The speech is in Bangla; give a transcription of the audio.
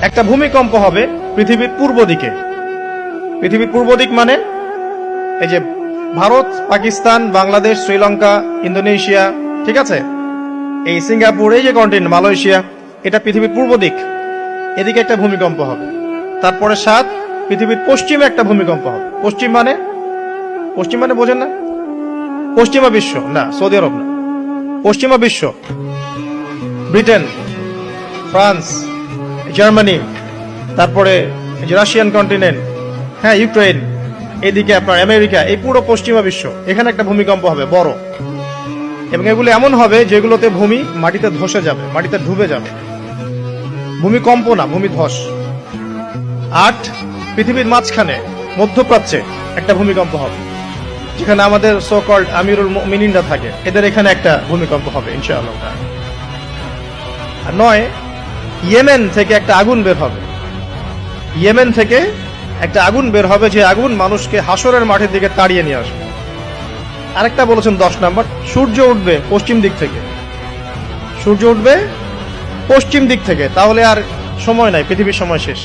একটা ভূমিকম্প হবে পৃথিবীর পূর্ব দিকে। পৃথিবীর পূর্ব দিক মানে এই যে ভারত, পাকিস্তান, বাংলাদেশ, শ্রীলঙ্কা, ইন্দোনেশিয়া, ঠিক আছে, এই সিঙ্গাপুর, এই যে কন্টিনেন্ট মালয়েশিয়া, এটা পৃথিবীর পূর্ব দিক। এদিকে একটা ভূমিকম্প হবে। তারপরে 7 পৃথিবীর পশ্চিমে একটা ভূমিকম্প হবে। পশ্চিম মানে বোঝেন না? পশ্চিমা বিশ্ব না, সৌদি আরব না, পশ্চিমা বিশ্ব, ব্রিটেন, ফ্রান্স, জার্মানি, তারপরে রাশিয়ান কন্টিনেন্ট, হ্যাঁ, ইউক্রেন, এদিকে আপনার আমেরিকা, এই পুরো পশ্চিমা বিশ্ব, এখানে একটা ভূমিকম্প হবে বড়। এবং এগুলো এমন হবে যেগুলোতে ভূমি মাটিতে ধসে যাবে, মাটিতে ডুবে যাবে। ভূমিকম্প না, ভূমিধস। 8 পৃথিবীর মাঝখানে মধ্যপ্রাচ্যে একটা ভূমিকম্প হবে, যেখানে আমাদের সো কল্ড আমিরুল মুমিনিনরা থাকে, এদের এখানে একটা ভূমিকম্প হবে ইনশাআল্লাহ। আর 9 ইয়েমেন থেকে একটা আগুন বের হবে। ইয়েমেন থেকে একটা আগুন বের হবে, যে আগুন মানুষকে হাসরের মাঠের দিকে তাড়িয়ে নিয়ে আসবে। আরেকটা বলেছেন 10 নাম্বার, সূর্য উঠবে পশ্চিম দিক থেকে। সূর্য উঠবে পশ্চিম দিক থেকে, তাহলে আর সময় নাই, পৃথিবীর সময় শেষ।